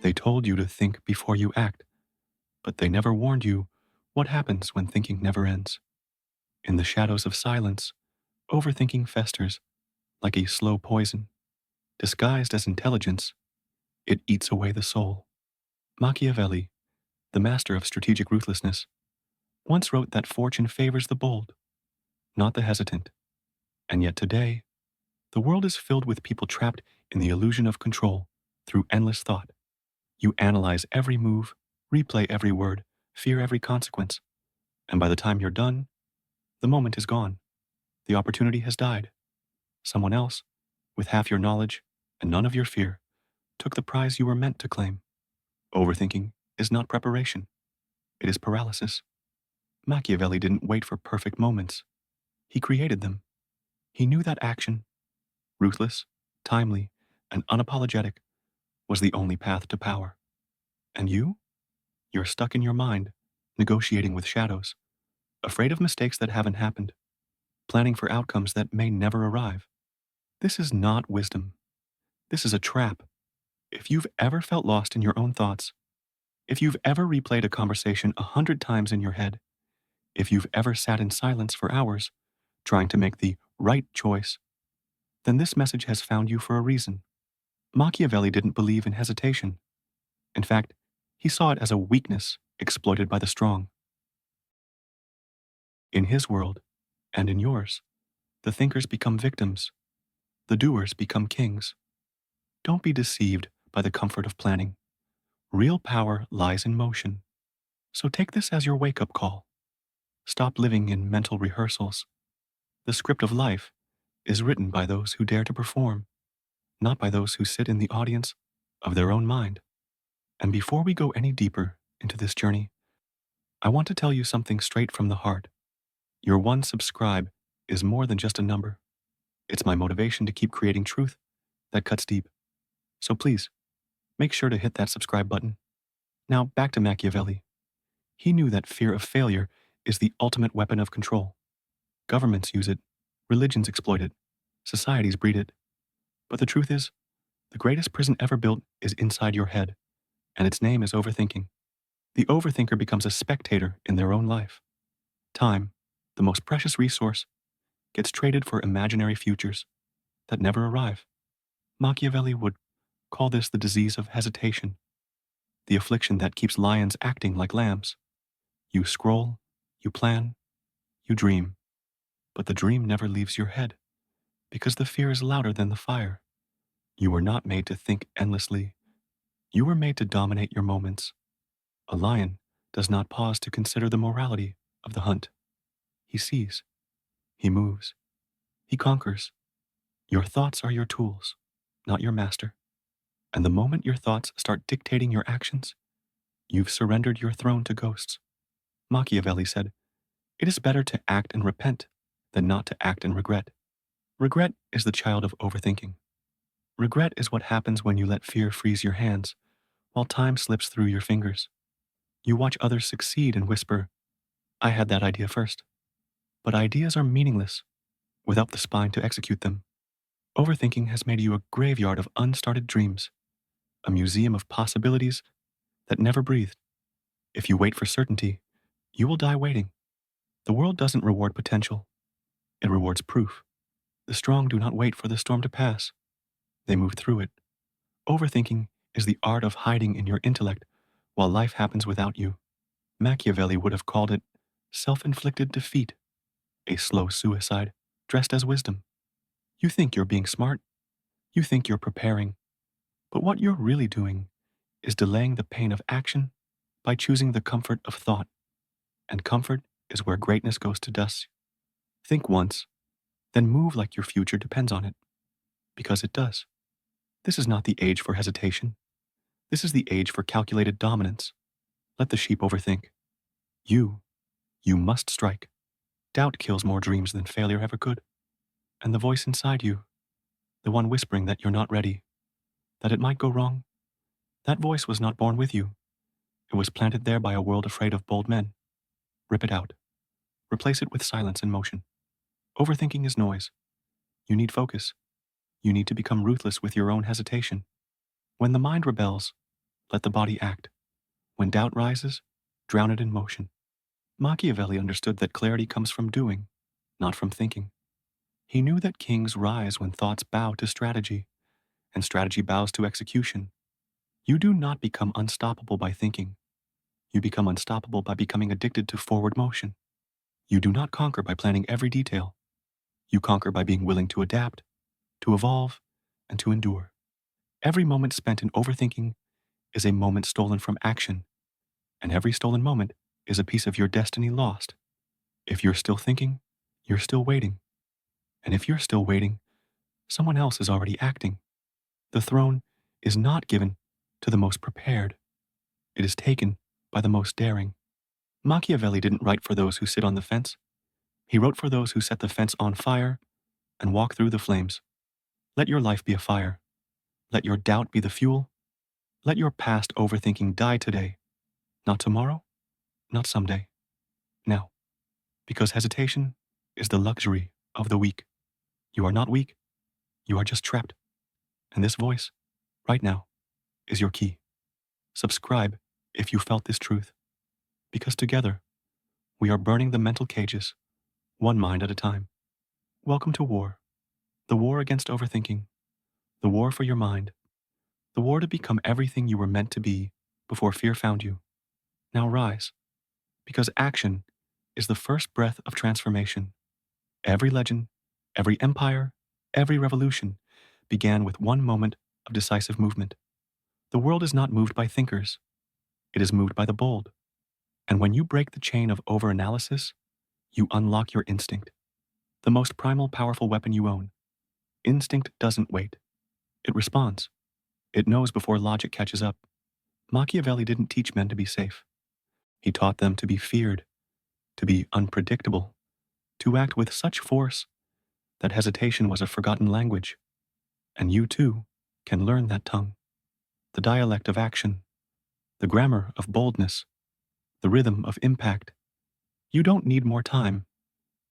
They told you to think before you act, but they never warned you what happens when thinking never ends. In the shadows of silence, overthinking festers like a slow poison. Disguised as intelligence, it eats away the soul. Machiavelli, the master of strategic ruthlessness, once wrote that fortune favors the bold, not the hesitant. And yet today, the world is filled with people trapped in the illusion of control through endless thought. You analyze every move, replay every word, fear every consequence, and by the time you're done, the moment is gone. The opportunity has died. Someone else, with half your knowledge and none of your fear, took the prize you were meant to claim. Overthinking is not preparation, it is paralysis. Machiavelli didn't wait for perfect moments. He created them. He knew that action, ruthless, timely, and unapologetic, was the only path to power. And you? You're stuck in your mind, negotiating with shadows, afraid of mistakes that haven't happened, planning for outcomes that may never arrive. This is not wisdom. This is a trap. If you've ever felt lost in your own thoughts, if you've ever replayed a conversation 100 times in your head, if you've ever sat in silence for hours trying to make the right choice, then this message has found you for a reason. Machiavelli didn't believe in hesitation. In fact, he saw it as a weakness exploited by the strong. In his world, and in yours, the thinkers become victims, the doers become kings. Don't be deceived by the comfort of planning. Real power lies in motion. So take this as your wake-up call. Stop living in mental rehearsals. The script of life is written by those who dare to perform, not by those who sit in the audience of their own mind. And before we go any deeper into this journey, I want to tell you something straight from the heart. Your one subscribe is more than just a number. It's my motivation to keep creating truth that cuts deep. So please, make sure to hit that subscribe button. Now back to Machiavelli. He knew that fear of failure is the ultimate weapon of control. Governments use it, religions exploit it, societies breed it. But the truth is, the greatest prison ever built is inside your head, and its name is overthinking. The overthinker becomes a spectator in their own life. Time, the most precious resource, gets traded for imaginary futures that never arrive. Machiavelli would call this the disease of hesitation, the affliction that keeps lions acting like lambs. You scroll, you plan, you dream, but the dream never leaves your head because the fear is louder than the fire. You were not made to think endlessly. You were made to dominate your moments. A lion does not pause to consider the morality of the hunt. He sees, he moves, he conquers. Your thoughts are your tools, not your master. And the moment your thoughts start dictating your actions, you've surrendered your throne to ghosts. Machiavelli said, "It is better to act and repent than not to act and regret." Regret is the child of overthinking. Regret is what happens when you let fear freeze your hands while time slips through your fingers. You watch others succeed and whisper, "I had that idea first." But ideas are meaningless without the spine to execute them. Overthinking has made you a graveyard of unstarted dreams, a museum of possibilities that never breathed. If you wait for certainty, you will die waiting. The world doesn't reward potential. It rewards proof. The strong do not wait for the storm to pass. They move through it. Overthinking is the art of hiding in your intellect while life happens without you. Machiavelli would have called it self-inflicted defeat, a slow suicide dressed as wisdom. You think you're being smart. You think you're preparing. But what you're really doing is delaying the pain of action by choosing the comfort of thought. And comfort is where greatness goes to dust. Think once, then move like your future depends on it. Because it does. This is not the age for hesitation. This is the age for calculated dominance. Let the sheep overthink. You must strike. Doubt kills more dreams than failure ever could. And the voice inside you, the one whispering that you're not ready, that it might go wrong, that voice was not born with you. It was planted there by a world afraid of bold men. Rip it out. Replace it with silence and motion. Overthinking is noise. You need focus. You need to become ruthless with your own hesitation. When the mind rebels, let the body act. When doubt rises, drown it in motion. Machiavelli understood that clarity comes from doing, not from thinking. He knew that kings rise when thoughts bow to strategy, and strategy bows to execution. You do not become unstoppable by thinking. You become unstoppable by becoming addicted to forward motion. You do not conquer by planning every detail. You conquer by being willing to adapt, to evolve, and to endure. Every moment spent in overthinking is a moment stolen from action, and every stolen moment is a piece of your destiny lost. If you're still thinking, you're still waiting. And if you're still waiting, someone else is already acting. The throne is not given to the most prepared. It is taken by the most daring. Machiavelli didn't write for those who sit on the fence. He wrote for those who set the fence on fire and walk through the flames. Let your life be a fire. Let your doubt be the fuel. Let your past overthinking die today. Not tomorrow, not someday. Now. Because hesitation is the luxury of the weak. You are not weak. You are just trapped. And this voice, right now, is your key. Subscribe if you felt this truth. Because together, we are burning the mental cages, one mind at a time. Welcome to war. The war against overthinking. The war for your mind. The war to become everything you were meant to be before fear found you. Now rise. Because action is the first breath of transformation. Every legend, every empire, every revolution began with one moment of decisive movement. The world is not moved by thinkers. It is moved by the bold. And when you break the chain of overanalysis, you unlock your instinct, the most primal, powerful weapon you own. Instinct doesn't wait. It responds. It knows before logic catches up. Machiavelli didn't teach men to be safe. He taught them to be feared, to be unpredictable, to act with such force that hesitation was a forgotten language. And you, too, can learn that tongue, the dialect of action, the grammar of boldness, the rhythm of impact. You don't need more time.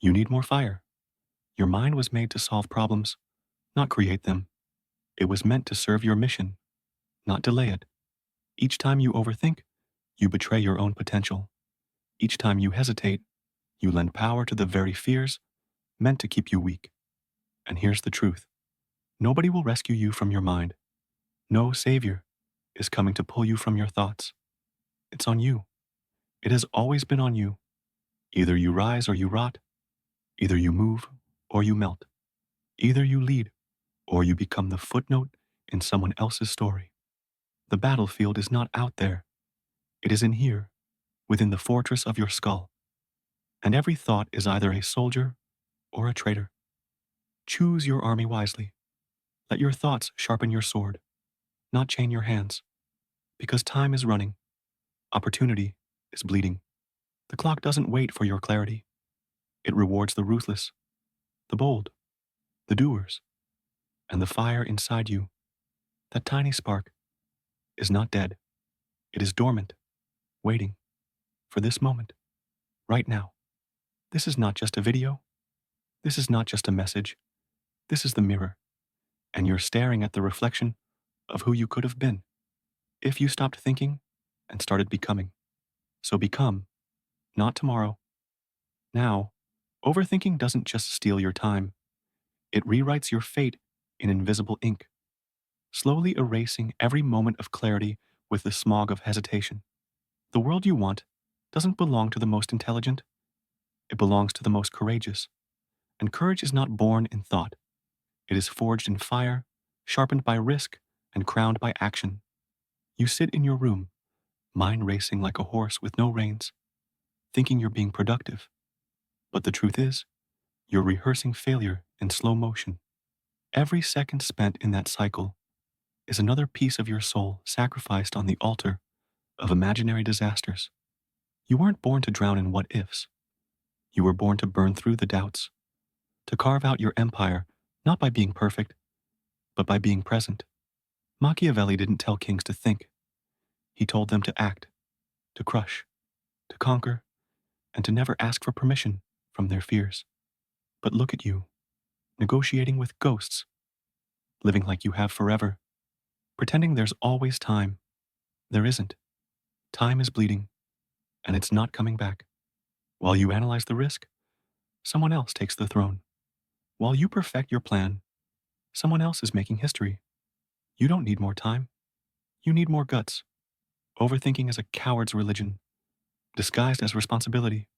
You need more fire. Your mind was made to solve problems, not create them. It was meant to serve your mission, not delay it. Each time you overthink, you betray your own potential. Each time you hesitate, you lend power to the very fears meant to keep you weak. And here's the truth. Nobody will rescue you from your mind. No savior is coming to pull you from your thoughts. It's on you. It has always been on you. Either you rise or you rot. Either you move or you melt. Either you lead or you become the footnote in someone else's story. The battlefield is not out there. It is in here, within the fortress of your skull. And every thought is either a soldier or a traitor. Choose your army wisely. Let your thoughts sharpen your sword, not chain your hands. Because time is running. Opportunity is bleeding. The clock doesn't wait for your clarity. It rewards the ruthless, the bold, the doers, and the fire inside you. That tiny spark is not dead. It is dormant, waiting for this moment, right now. This is not just a video. This is not just a message. This is the mirror. And you're staring at the reflection of who you could have been if you stopped thinking and started becoming. So become, not tomorrow. Now, overthinking doesn't just steal your time. It rewrites your fate in invisible ink, slowly erasing every moment of clarity with the smog of hesitation. The world you want doesn't belong to the most intelligent. It belongs to the most courageous. And courage is not born in thought. It is forged in fire, sharpened by risk, and crowned by action. You sit in your room, mind racing like a horse with no reins, thinking you're being productive. But the truth is, you're rehearsing failure in slow motion. Every second spent in that cycle is another piece of your soul sacrificed on the altar of imaginary disasters. You weren't born to drown in what-ifs. You were born to burn through the doubts, to carve out your empire not by being perfect, but by being present. Machiavelli didn't tell kings to think. He told them to act, to crush, to conquer, and to never ask for permission from their fears. But look at you, negotiating with ghosts, living like you have forever, pretending there's always time. There isn't. Time is bleeding, and it's not coming back. While you analyze the risk, someone else takes the throne. While you perfect your plan, someone else is making history. You don't need more time. You need more guts. Overthinking is a coward's religion, disguised as responsibility.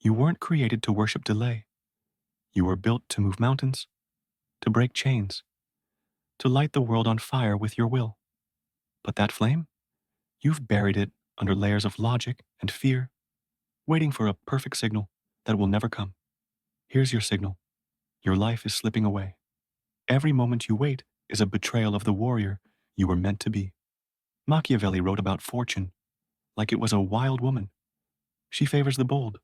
You weren't created to worship delay. You were built to move mountains, to break chains, to light the world on fire with your will. But that flame? You've buried it under layers of logic and fear, waiting for a perfect signal that will never come. Here's your signal. Your life is slipping away. Every moment you wait is a betrayal of the warrior you were meant to be. Machiavelli wrote about fortune like it was a wild woman. She favors the bold,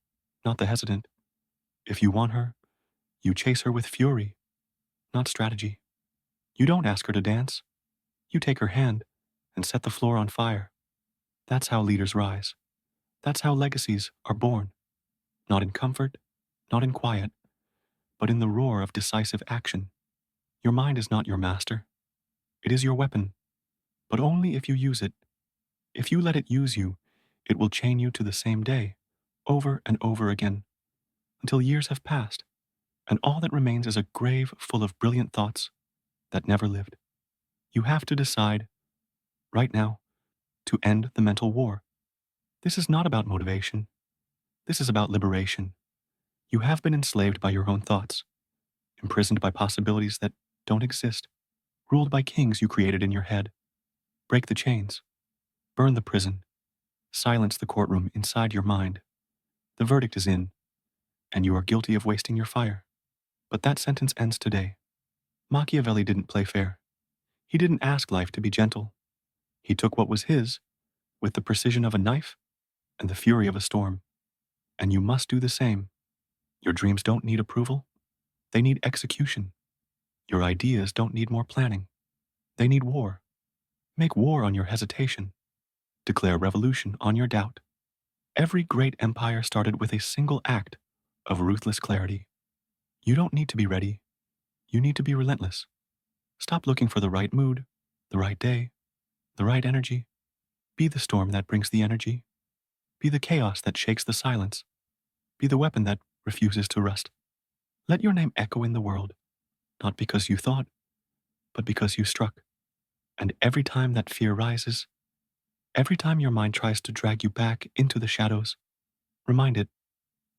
not the hesitant. If you want her, you chase her with fury, not strategy. You don't ask her to dance. You take her hand and set the floor on fire. That's how leaders rise. That's how legacies are born. Not in comfort, not in quiet, but in the roar of decisive action. Your mind is not your master. It is your weapon, but only if you use it. If you let it use you, it will chain you to the same day, over and over again, until years have passed, and all that remains is a grave full of brilliant thoughts that never lived. You have to decide, right now, to end the mental war. This is not about motivation. This is about liberation. You have been enslaved by your own thoughts, imprisoned by possibilities that don't exist, ruled by kings you created in your head. Break the chains, burn the prison, silence the courtroom inside your mind. The verdict is in, and you are guilty of wasting your fire. But that sentence ends today. Machiavelli didn't play fair. He didn't ask life to be gentle. He took what was his with the precision of a knife and the fury of a storm. And you must do the same. Your dreams don't need approval. They need execution. Your ideas don't need more planning. They need war. Make war on your hesitation. Declare revolution on your doubt. Every great empire started with a single act of ruthless clarity. You don't need to be ready. You need to be relentless. Stop looking for the right mood, the right day, the right energy. Be the storm that brings the energy. Be the chaos that shakes the silence. Be the weapon that refuses to rust. Let your name echo in the world, not because you thought, but because you struck. And every time that fear rises, every time your mind tries to drag you back into the shadows, remind it,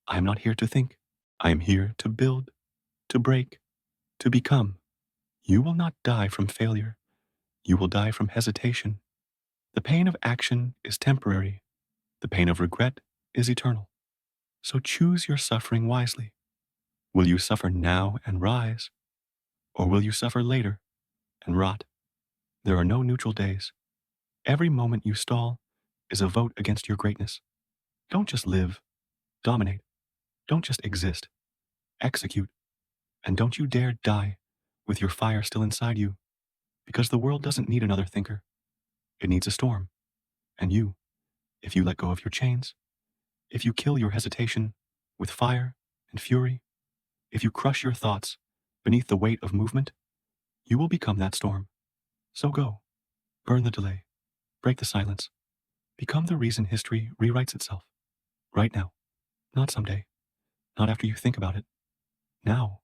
I am not here to think. I am here to build, to break, to become. You will not die from failure. You will die from hesitation. The pain of action is temporary. The pain of regret is eternal. So choose your suffering wisely. Will you suffer now and rise? Or will you suffer later and rot? There are no neutral days. Every moment you stall is a vote against your greatness. Don't just live, dominate. Don't just exist, execute. And don't you dare die with your fire still inside you, because the world doesn't need another thinker. It needs a storm. And you, if you let go of your chains, if you kill your hesitation with fire and fury, if you crush your thoughts beneath the weight of movement, you will become that storm. So go, burn the delay, break the silence, become the reason history rewrites itself. Right now, not someday, not after you think about it. Now.